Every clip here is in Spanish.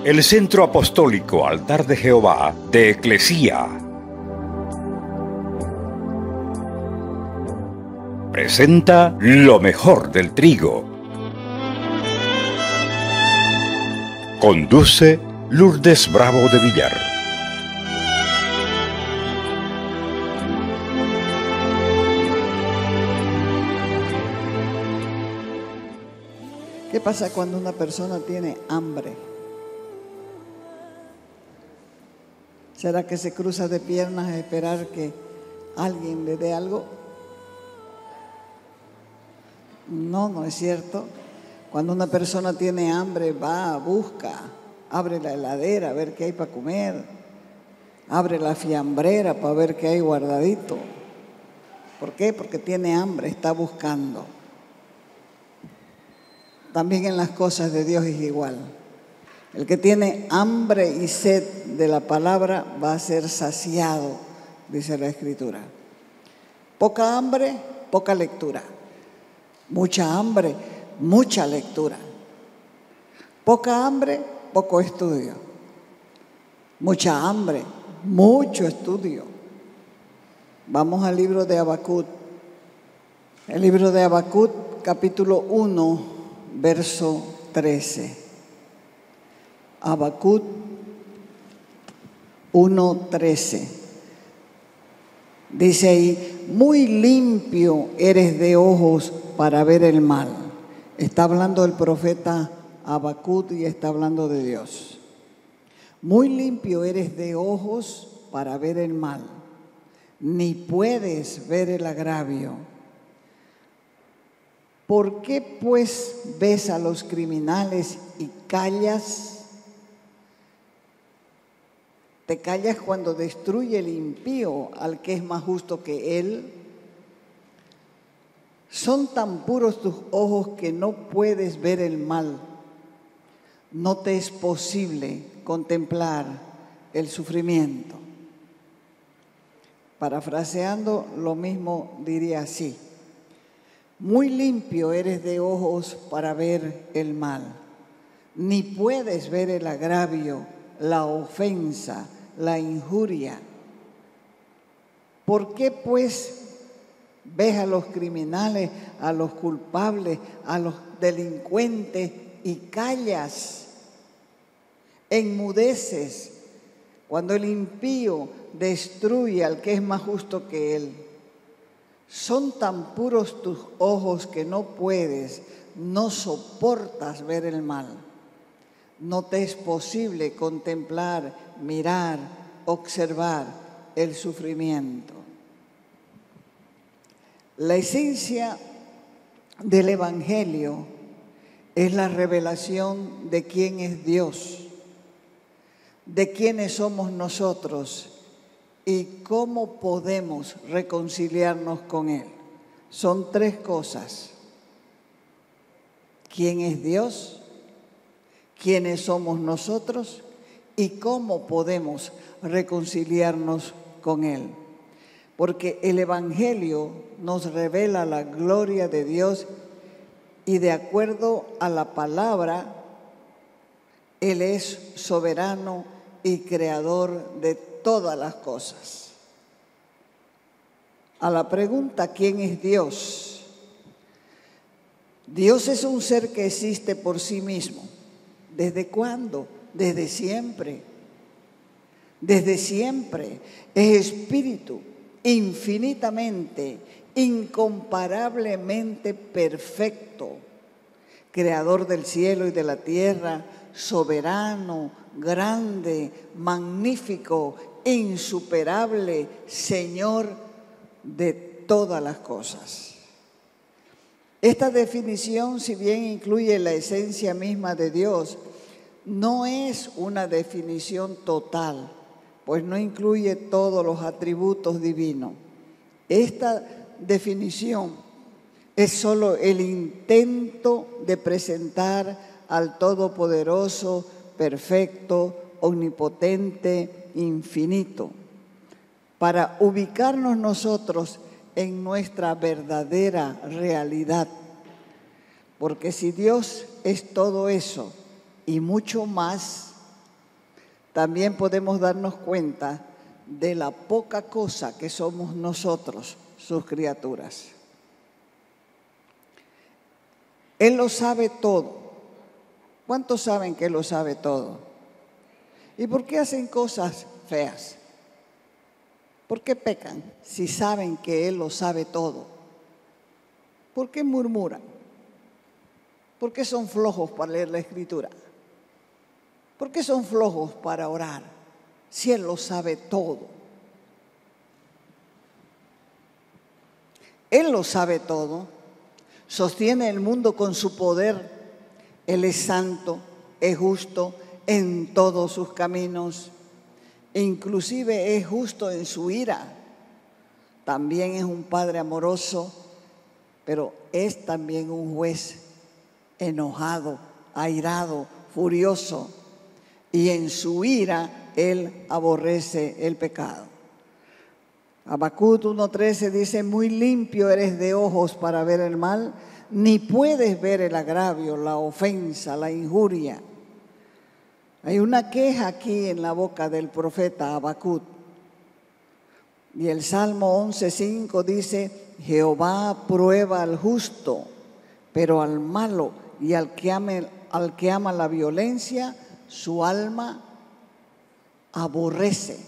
El Centro Apostólico Altar de Jehová de Eclesía presenta lo mejor del trigo. Conduce Lourdes Bravo de Villar. ¿Qué pasa cuando una persona tiene hambre? ¿Será que se cruza de piernas a esperar que alguien le dé algo? No, no es cierto. Cuando una persona tiene hambre, va, busca, abre la heladera a ver qué hay para comer, abre la fiambrera para ver qué hay guardadito. ¿Por qué? Porque tiene hambre, está buscando. También en las cosas de Dios es igual. El que tiene hambre y sed de la palabra va a ser saciado, dice la Escritura. Poca hambre, poca lectura. Mucha hambre, mucha lectura. Poca hambre, poco estudio. Mucha hambre, mucho estudio. Vamos al libro de Habacuc. El libro de Habacuc, capítulo 1, verso 13. Habacuc 1:13. Dice ahí: muy limpio eres de ojos para ver el mal. Está hablando el profeta Habacuc y está hablando de Dios. Muy limpio eres de ojos para ver el mal, ni puedes ver el agravio. ¿Por qué pues ves a los criminales y callas? ¿Te callas cuando destruye el impío al que es más justo que él? Son tan puros tus ojos que no puedes ver el mal. No te es posible contemplar el sufrimiento. Parafraseando lo mismo diría así: muy limpio eres de ojos para ver el mal, ni puedes ver el agravio, la ofensa, la injuria. ¿Por qué pues ves a los criminales, a los culpables, a los delincuentes y callas? Enmudeces cuando el impío destruye al que es más justo que él. Son tan puros tus ojos que no puedes, no soportas ver el mal. No te es posible contemplar, mirar, observar el sufrimiento. La esencia del Evangelio es la revelación de quién es Dios, de quiénes somos nosotros y cómo podemos reconciliarnos con Él. Son tres cosas: quién es Dios, quiénes somos nosotros y cómo podemos reconciliarnos con Él. Porque el Evangelio nos revela la gloria de Dios y de acuerdo a la palabra, Él es soberano y creador de todas las cosas. A la pregunta ¿quién es Dios? Dios es un ser que existe por sí mismo. ¿Desde cuándo? Desde siempre. Desde siempre. Es espíritu, infinitamente, incomparablemente perfecto, creador del cielo y de la tierra, soberano, grande, magnífico, insuperable, Señor de todas las cosas. Esta definición, si bien incluye la esencia misma de Dios, no es una definición total, pues no incluye todos los atributos divinos. Esta definición es solo el intento de presentar al Todopoderoso, perfecto, omnipotente, infinito, para ubicarnos nosotros en nuestra verdadera realidad. Porque si Dios es todo eso y mucho más, también podemos darnos cuenta de la poca cosa que somos nosotros, sus criaturas. Él lo sabe todo. ¿Cuántos saben que Él lo sabe todo? ¿Y por qué hacen cosas feas? ¿Por qué pecan si saben que Él lo sabe todo? ¿Por qué murmuran? ¿Por qué son flojos para leer la Escritura? ¿Por qué son flojos para orar si Él lo sabe todo? Él lo sabe todo, sostiene el mundo con su poder. Él es santo, es justo en todos sus caminos, e inclusive es justo en su ira. También es un Padre amoroso, pero es también un juez enojado, airado, furioso, y en su ira Él aborrece el pecado. Habacuc 1:13 dice: muy limpio eres de ojos para ver el mal, ni puedes ver el agravio, la ofensa, la injuria. Hay una queja aquí en la boca del profeta Habacuc. Y el Salmo 11:5 dice: Jehová prueba al justo, pero al malo y al que ama la violencia, su alma aborrece.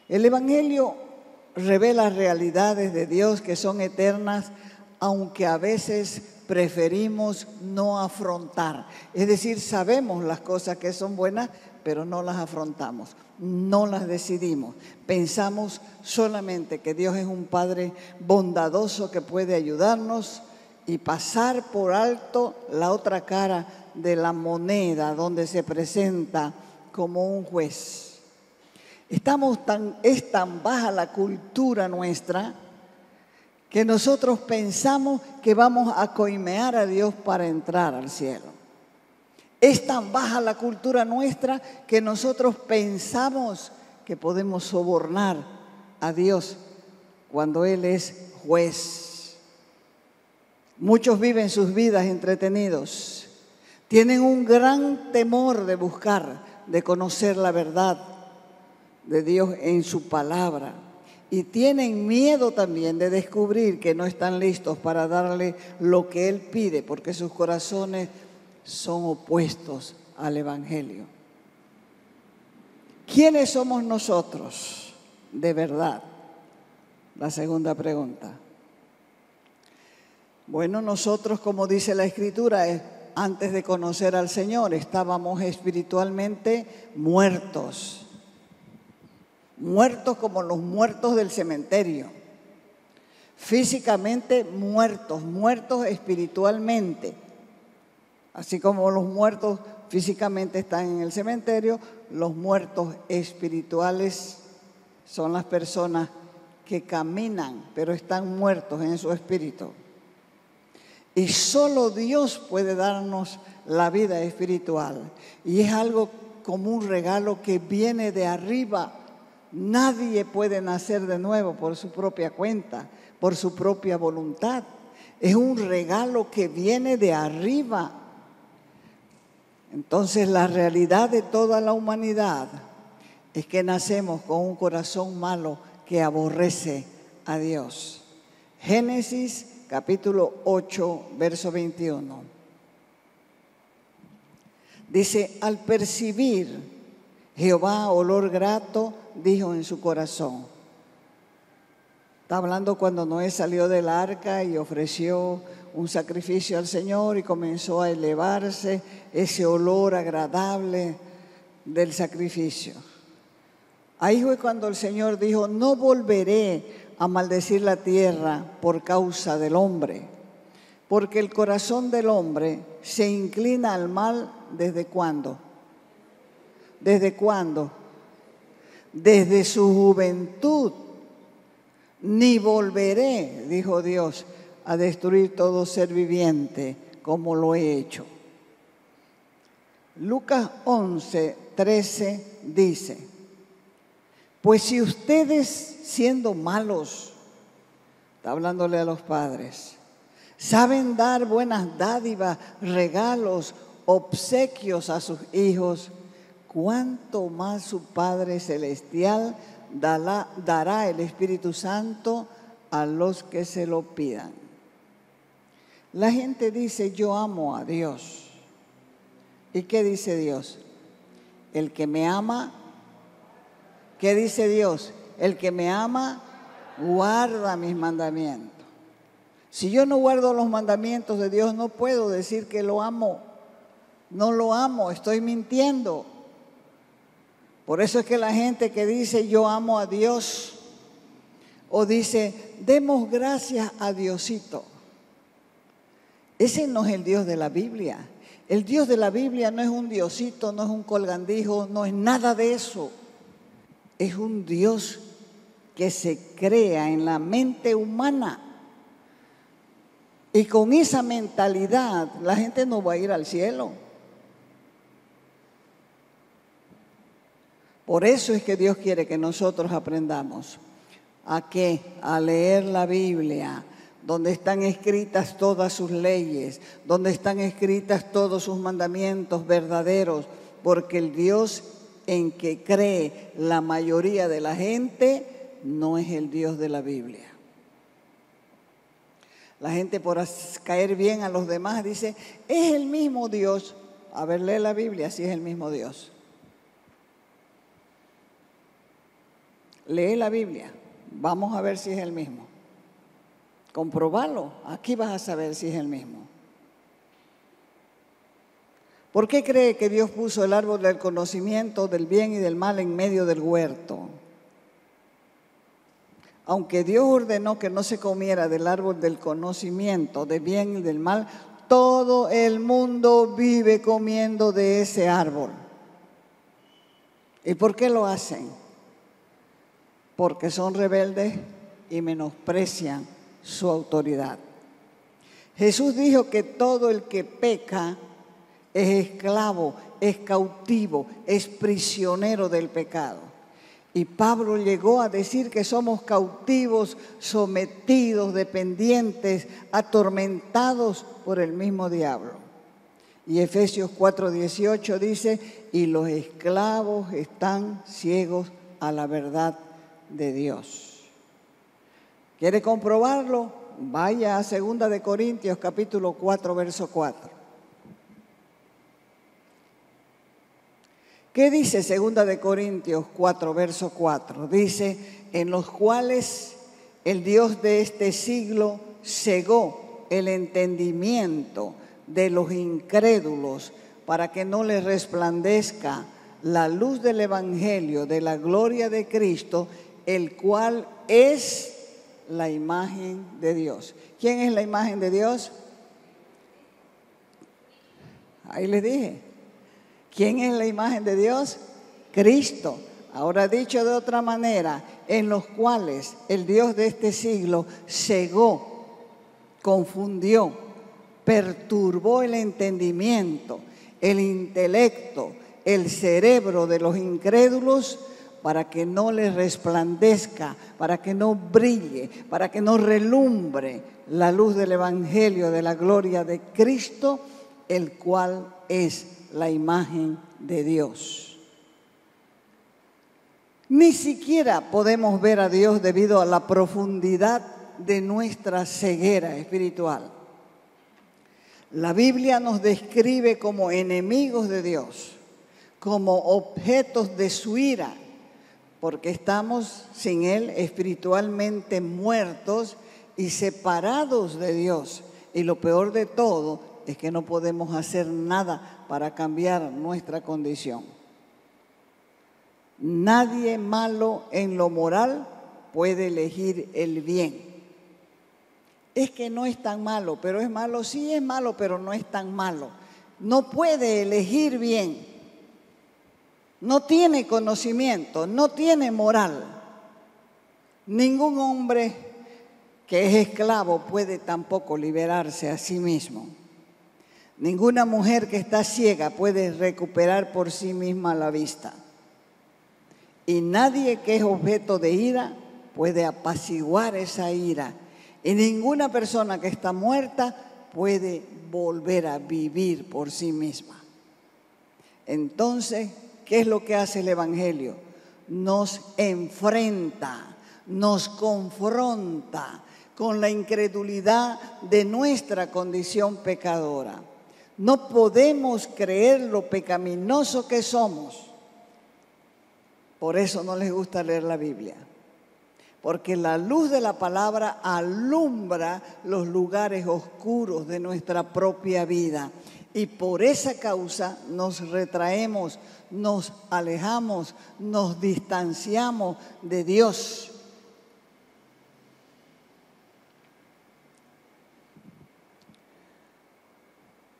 El Evangelio revela realidades de Dios que son eternas, aunque a veces preferimos no afrontar. Es decir, sabemos las cosas que son buenas, pero no las afrontamos, no las decidimos. Pensamos solamente que Dios es un Padre bondadoso que puede ayudarnos y pasar por alto la otra cara de la moneda, donde se presenta como un juez. Es tan baja la cultura nuestra que nosotros pensamos que vamos a coimear a Dios para entrar al cielo. Es tan baja la cultura nuestra que nosotros pensamos que podemos sobornar a Dios cuando Él es juez. Muchos viven sus vidas entretenidos, tienen un gran temor de buscar, de conocer la verdad de Dios en su palabra, y tienen miedo también de descubrir que no están listos para darle lo que Él pide, porque sus corazones son opuestos al Evangelio. ¿Quiénes somos nosotros de verdad? La segunda pregunta. Bueno, nosotros, como dice la Escritura, antes de conocer al Señor estábamos espiritualmente muertos. Muertos como los muertos del cementerio, físicamente muertos, muertos espiritualmente. Así como los muertos físicamente están en el cementerio, los muertos espirituales son las personas que caminan, pero están muertos en su espíritu. Y solo Dios puede darnos la vida espiritual. Y es algo como un regalo que viene de arriba. Nadie puede nacer de nuevo por su propia cuenta, por su propia voluntad. Es un regalo que viene de arriba. Entonces, la realidad de toda la humanidad es que nacemos con un corazón malo que aborrece a Dios. Génesis capítulo 8, verso 21. Dice: al percibir Jehová olor grato, dijo en su corazón. Está hablando cuando Noé salió del arca y ofreció un sacrificio al Señor y comenzó a elevarse ese olor agradable del sacrificio. Ahí fue cuando el Señor dijo: no volveré a maldecir la tierra por causa del hombre, porque el corazón del hombre se inclina al mal. ¿Desde cuándo? ¿Desde cuándo? Desde su juventud. Ni volveré, dijo Dios, a destruir todo ser viviente como lo he hecho. Lucas 11:13 dice: pues si ustedes, siendo malos, está hablándole a los padres, saben dar buenas dádivas, regalos, obsequios a sus hijos, cuánto más su Padre Celestial dará el Espíritu Santo a los que se lo pidan. La gente dice, yo amo a Dios. ¿Y qué dice Dios? El que me ama, ¿qué dice Dios? El que me ama, guarda mis mandamientos. Si yo no guardo los mandamientos de Dios, no puedo decir que lo amo. No lo amo, estoy mintiendo. Por eso es que la gente que dice yo amo a Dios, o dice demos gracias a Diosito, ese no es el Dios de la Biblia. El Dios de la Biblia no es un diosito, no es un colgandijo, no es nada de eso. Es un Dios que se crea en la mente humana. Y con esa mentalidad la gente no va a ir al cielo. Por eso es que Dios quiere que nosotros aprendamos. ¿A qué? A leer la Biblia, donde están escritas todas sus leyes, donde están escritas todos sus mandamientos verdaderos, porque el Dios en que cree la mayoría de la gente no es el Dios de la Biblia. La gente, por caer bien a los demás, dice, es el mismo Dios. A ver, lee la Biblia si es el mismo Dios. Lee la Biblia, vamos a ver si es el mismo. Comprobalo, aquí vas a saber si es el mismo. ¿Por qué cree que Dios puso el árbol del conocimiento del bien y del mal en medio del huerto? Aunque Dios ordenó que no se comiera del árbol del conocimiento del bien y del mal, todo el mundo vive comiendo de ese árbol. ¿Y por qué lo hacen? Porque son rebeldes y menosprecian su autoridad. Jesús dijo que todo el que peca es esclavo, es cautivo, es prisionero del pecado. Y Pablo llegó a decir que somos cautivos, sometidos, dependientes, atormentados por el mismo diablo. Y Efesios 4:18 dice, y los esclavos están ciegos a la verdad de Dios. ¿Quiere comprobarlo? Vaya a 2 de Corintios capítulo 4, verso 4. ¿Qué dice 2 de Corintios 4, verso 4? Dice, en los cuales el Dios de este siglo cegó el entendimiento de los incrédulos para que no les resplandezca la luz del Evangelio de la gloria de Cristo, el cual es la imagen de Dios. ¿Quién es la imagen de Dios? Ahí les dije. ¿Quién es la imagen de Dios? Cristo. Ahora dicho de otra manera, en los cuales el Dios de este siglo cegó, confundió, perturbó el entendimiento, el intelecto, el cerebro de los incrédulos, para que no les resplandezca, para que no brille, para que no relumbre la luz del Evangelio de la gloria de Cristo, el cual es la imagen de Dios. Ni siquiera podemos ver a Dios debido a la profundidad de nuestra ceguera espiritual. La Biblia nos describe como enemigos de Dios, como objetos de su ira, porque estamos sin Él espiritualmente muertos y separados de Dios. Y lo peor de todo es que no podemos hacer nada para cambiar nuestra condición. Nadie malo en lo moral puede elegir el bien. Es que no es tan malo, pero es malo, sí es malo, pero no es tan malo. No puede elegir bien. No tiene conocimiento, no tiene moral. Ningún hombre que es esclavo puede tampoco liberarse a sí mismo. Ninguna mujer que está ciega puede recuperar por sí misma la vista. Y nadie que es objeto de ira puede apaciguar esa ira. Y ninguna persona que está muerta puede volver a vivir por sí misma. Entonces, ¿qué es lo que hace el Evangelio? Nos enfrenta, nos confronta con la incredulidad de nuestra condición pecadora. No podemos creer lo pecaminoso que somos. Por eso no les gusta leer la Biblia. Porque la luz de la palabra alumbra los lugares oscuros de nuestra propia vida. Y por esa causa nos retraemos, nos alejamos, nos distanciamos de Dios.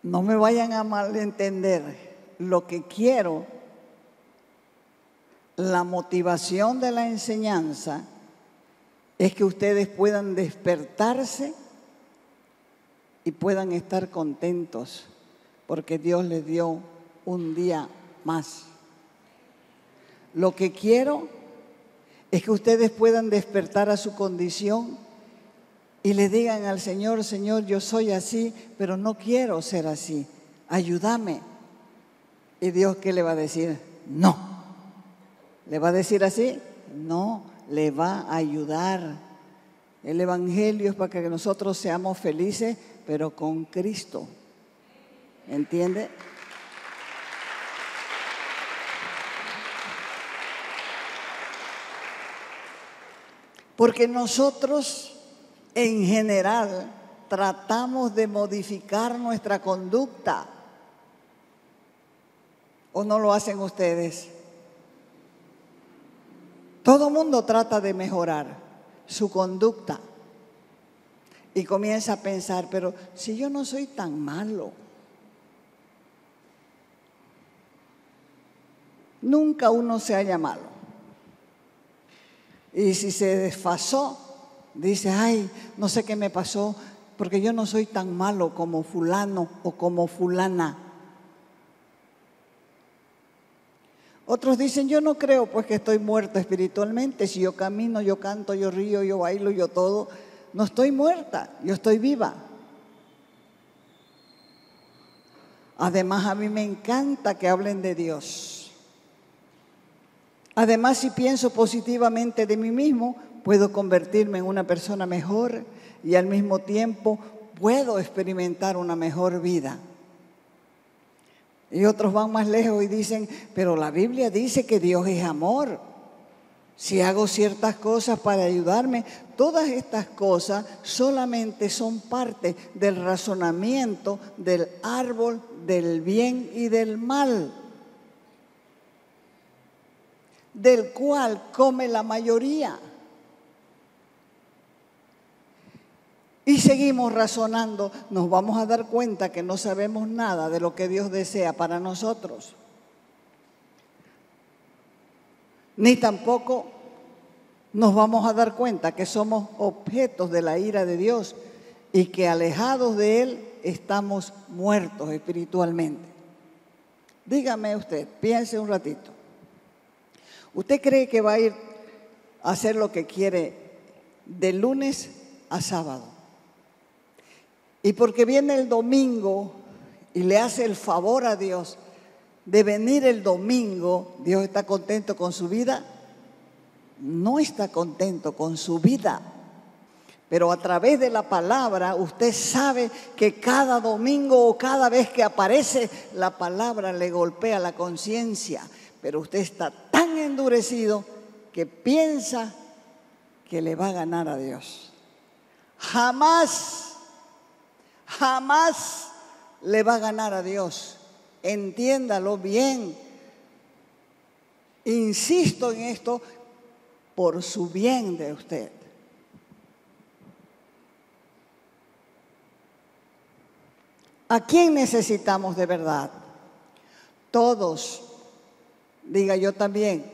No me vayan a malentender. Lo que quiero, la motivación de la enseñanza, es que ustedes puedan despertarse y puedan estar contentos, porque Dios les dio un día más. Lo que quiero es que ustedes puedan despertar a su condición y le digan al Señor: Señor, yo soy así, pero no quiero ser así, ayúdame. ¿Y Dios qué le va a decir? No. ¿Le va a decir así? No, le va a ayudar. El Evangelio es para que nosotros seamos felices, pero con Cristo. ¿Entiende? Porque nosotros en general tratamos de modificar nuestra conducta. ¿O no lo hacen ustedes? Todo mundo trata de mejorar su conducta y comienza a pensar: pero si yo no soy tan malo, nunca uno se halla malo. Y si se desfasó, dice: ay, no sé qué me pasó, porque yo no soy tan malo como fulano o como fulana. Otros dicen: yo no creo pues que estoy muerta espiritualmente. Si yo camino, yo canto, yo río, yo bailo, yo todo. No estoy muerta, yo estoy viva. Además, a mí me encanta que hablen de Dios. Además, si pienso positivamente de mí mismo, puedo convertirme en una persona mejor y al mismo tiempo puedo experimentar una mejor vida. Y otros van más lejos y dicen: pero la Biblia dice que Dios es amor. Si hago ciertas cosas para ayudarme, todas estas cosas solamente son parte del razonamiento del árbol del bien y del mal, del cual come la mayoría. Y seguimos razonando, nos vamos a dar cuenta que no sabemos nada de lo que Dios desea para nosotros. Ni tampoco nos vamos a dar cuenta que somos objetos de la ira de Dios y que alejados de Él estamos muertos espiritualmente. Dígame usted, piense un ratito. ¿Usted cree que va a ir a hacer lo que quiere de lunes a sábado? Y porque viene el domingo y le hace el favor a Dios de venir el domingo, ¿Dios está contento con su vida? No está contento con su vida. Pero a través de la palabra usted sabe que cada domingo o cada vez que aparece la palabra le golpea la conciencia. Pero usted está tan endurecido que piensa que le va a ganar a Dios. Jamás le va a ganar a Dios. Entiéndalo bien. Insisto en esto por su bien de usted. ¿A quién necesitamos de verdad? Todos. Diga: yo también.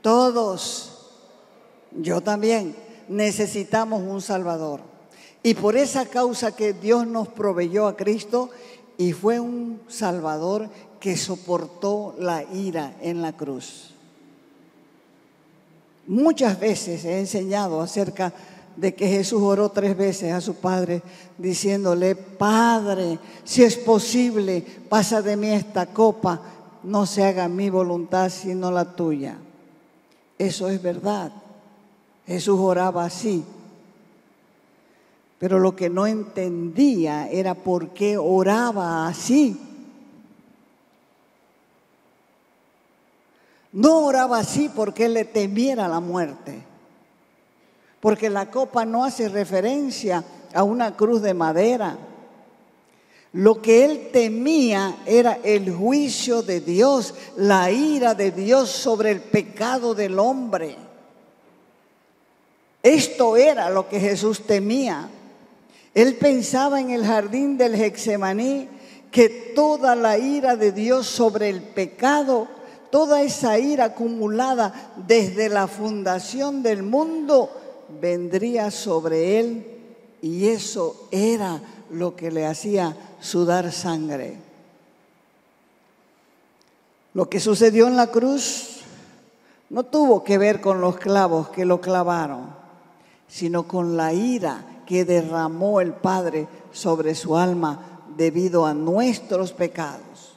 Todos. Yo también. Necesitamos un Salvador. Y por esa causa que Dios nos proveyó a Cristo, y fue un Salvador que soportó la ira en la cruz. Muchas veces he enseñado acerca de que Jesús oró 3 veces a su Padre diciéndole: Padre, si es posible, pasa de mí esta copa, no se haga mi voluntad sino la tuya. Eso es verdad. Jesús oraba así. Pero lo que no entendía era por qué oraba así. No oraba así porque él le temiera la muerte. Porque la copa no hace referencia a una cruz de madera. Lo que él temía era el juicio de Dios, la ira de Dios sobre el pecado del hombre. Esto era lo que Jesús temía. Él pensaba en el jardín del Getsemaní que toda la ira de Dios sobre el pecado, toda esa ira acumulada desde la fundación del mundo, vendría sobre él, y eso era lo que le hacía sudar sangre. Lo que sucedió en la cruz no tuvo que ver con los clavos que lo clavaron, sino con la ira que derramó el Padre sobre su alma debido a nuestros pecados.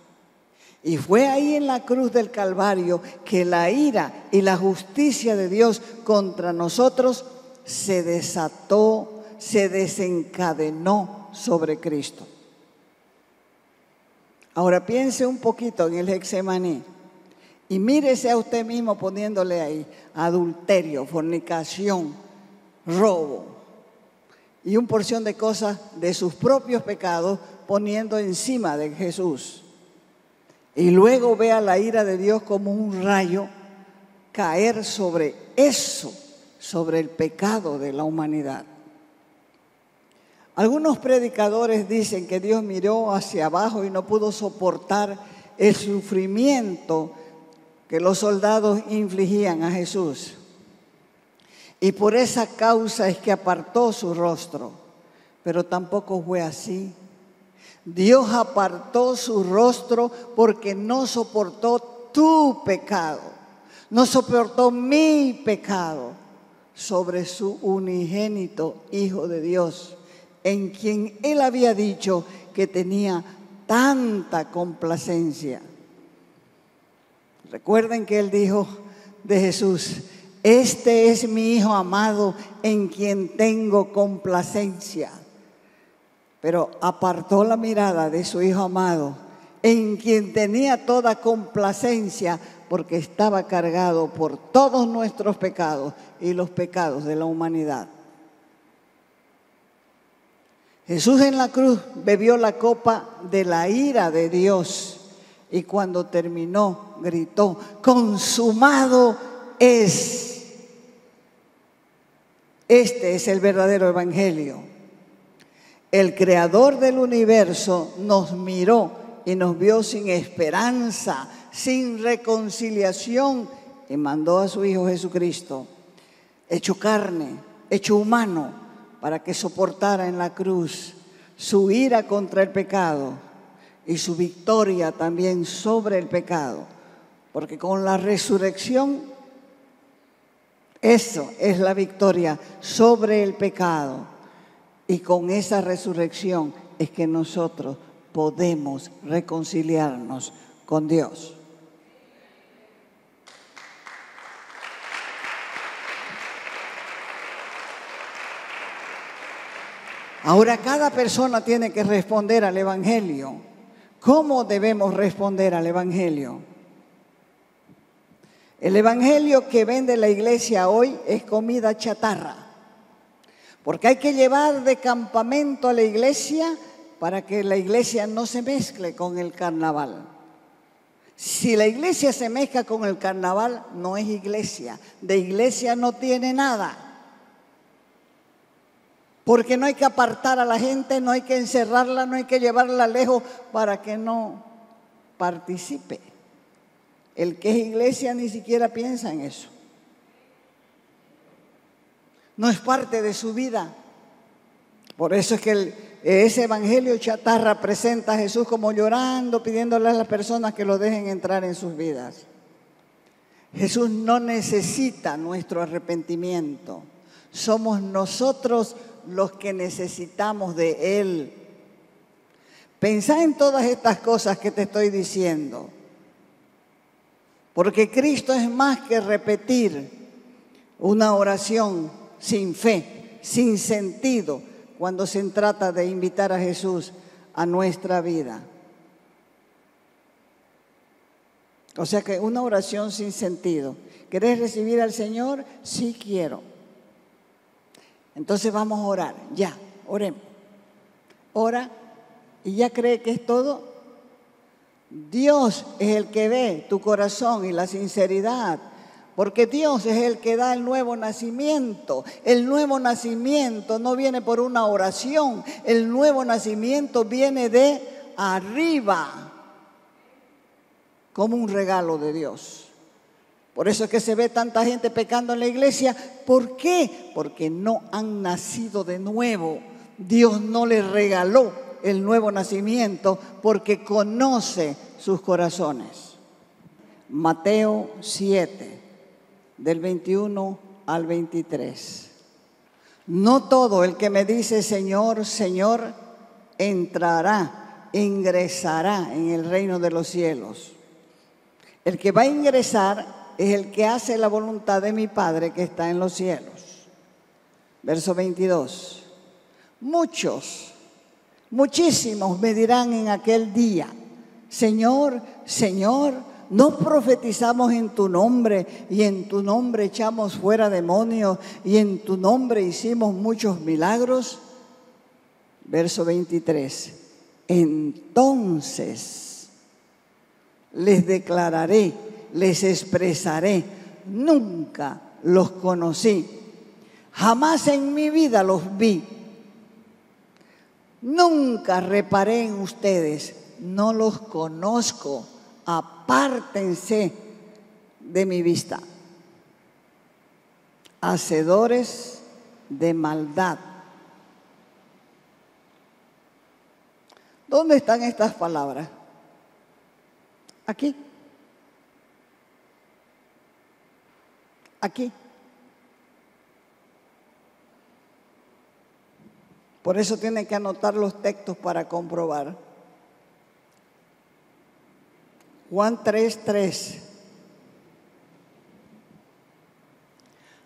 Y fue ahí en la cruz del Calvario que la ira y la justicia de Dios contra nosotros se desató, se desencadenó sobre Cristo. Ahora piense un poquito en el Getsemaní y mírese a usted mismo poniéndole ahí adulterio, fornicación, robo y una porción de cosas de sus propios pecados poniendo encima de Jesús. Y luego vea la ira de Dios como un rayo caer sobre eso, sobre el pecado de la humanidad. Algunos predicadores dicen que Dios miró hacia abajo y no pudo soportar el sufrimiento que los soldados infligían a Jesús. Y por esa causa es que apartó su rostro. Pero tampoco fue así. Dios apartó su rostro porque no soportó tu pecado, no soportó mi pecado sobre su unigénito Hijo de Dios, en quien Él había dicho que tenía tanta complacencia. Recuerden que Él dijo de Jesús: este es mi Hijo amado en quien tengo complacencia. Pero apartó la mirada de su Hijo amado, en quien tenía toda complacencia, porque estaba cargado por todos nuestros pecados y los pecados de la humanidad. Jesús en la cruz bebió la copa de la ira de Dios y cuando terminó gritó: consumado es. Este es el verdadero evangelio. El creador del universo nos miró y nos vio sin esperanza, sin reconciliación, y mandó a su Hijo Jesucristo, hecho carne, hecho humano, para que soportara en la cruz su ira contra el pecado y su victoria también sobre el pecado. Porque con la resurrección, eso es la victoria sobre el pecado. Y con esa resurrección es que nosotros podemos reconciliarnos con Dios. Ahora cada persona tiene que responder al Evangelio. ¿Cómo debemos responder al Evangelio? El Evangelio que vende la iglesia hoy es comida chatarra. Porque hay que llevar de campamento a la iglesia para que la iglesia no se mezcle con el carnaval. Si la iglesia se mezcla con el carnaval, no es iglesia. De iglesia no tiene nada. Porque no hay que apartar a la gente, no hay que encerrarla, no hay que llevarla lejos para que no participe. El que es iglesia ni siquiera piensa en eso. No es parte de su vida. Por eso es que ese evangelio chatarra presenta a Jesús como llorando, pidiéndole a las personas que lo dejen entrar en sus vidas. Jesús no necesita nuestro arrepentimiento. Somos nosotros los que necesitamos de Él. Pensá en todas estas cosas que te estoy diciendo. Porque Cristo es más que repetir una oración sin fe, sin sentido, cuando se trata de invitar a Jesús a nuestra vida. O sea que una oración sin sentido. ¿Querés recibir al Señor? Sí quiero. Entonces vamos a orar. Ya, oremos. Ora y ya cree que es todo. Dios es el que ve tu corazón y la sinceridad. Porque Dios es el que da el nuevo nacimiento. El nuevo nacimiento no viene por una oración. El nuevo nacimiento viene de arriba, como un regalo de Dios. Por eso es que se ve tanta gente pecando en la iglesia. ¿Por qué? Porque no han nacido de nuevo. Dios no les regaló el nuevo nacimiento porque conoce sus corazones. Mateo 7. Del 21 al 23. No todo el que me dice Señor, Señor, entrará, ingresará en el reino de los cielos. El que va a ingresar es el que hace la voluntad de mi Padre que está en los cielos. Verso 22. Muchísimos me dirán en aquel día, Señor, Señor, ¿no profetizamos en tu nombre y en tu nombre echamos fuera demonios y en tu nombre hicimos muchos milagros? Verso 23. Entonces les declararé, les expresaré, nunca los conocí, jamás en mi vida los vi, nunca reparé en ustedes, no los conozco. Apártense de mi vista, hacedores de maldad. ¿Dónde están estas palabras? Aquí. Aquí. Por eso tienen que anotar los textos para comprobar. Juan 3:3.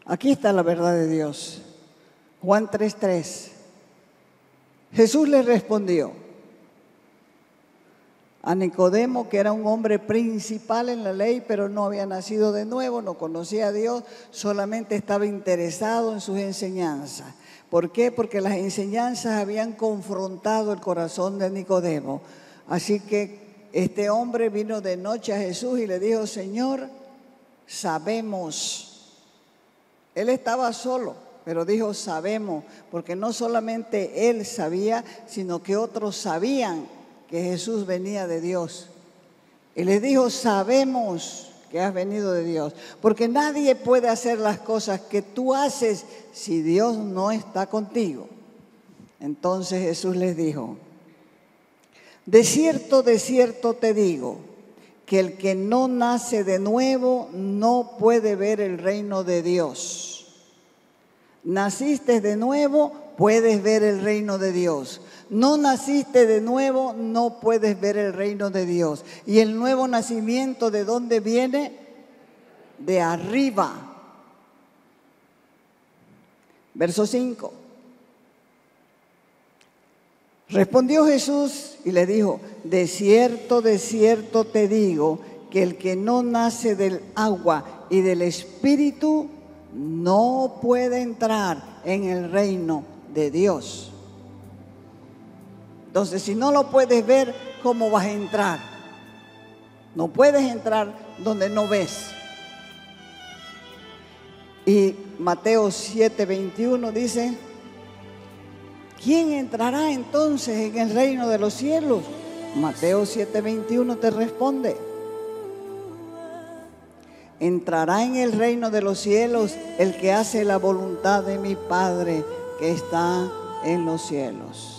Aquí está la verdad de Dios. Juan 3:3. Jesús le respondió a Nicodemo, que era un hombre principal en la ley, pero no había nacido de nuevo, no conocía a Dios, solamente estaba interesado en sus enseñanzas. ¿Por qué? Porque las enseñanzas habían confrontado el corazón de Nicodemo. Así que este hombre vino de noche a Jesús y le dijo, Señor, sabemos. Él estaba solo, pero dijo sabemos, porque no solamente él sabía, sino que otros sabían que Jesús venía de Dios. Y le dijo, sabemos que has venido de Dios, porque nadie puede hacer las cosas que tú haces si Dios no está contigo. Entonces Jesús les dijo, de cierto te digo, que el que no nace de nuevo no puede ver el reino de Dios. Naciste de nuevo, puedes ver el reino de Dios. No naciste de nuevo, no puedes ver el reino de Dios. ¿Y el nuevo nacimiento de dónde viene? De arriba. Verso 5. Respondió Jesús y le dijo, de cierto te digo, que el que no nace del agua y del Espíritu no puede entrar en el reino de Dios. Entonces, si no lo puedes ver, ¿cómo vas a entrar? No puedes entrar donde no ves. Y Mateo 7:21 dice, ¿quién entrará entonces en el reino de los cielos? Mateo 7:21 te responde. Entrará en el reino de los cielos el que hace la voluntad de mi Padre que está en los cielos.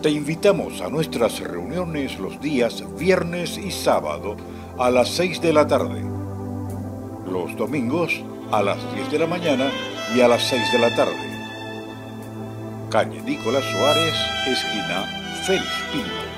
Te invitamos a nuestras reuniones los días viernes y sábado a las 6 de la tarde. Los domingos a las 10 de la mañana y a las 6 de la tarde. Calle Nicolás Suárez, esquina Félix Pinto.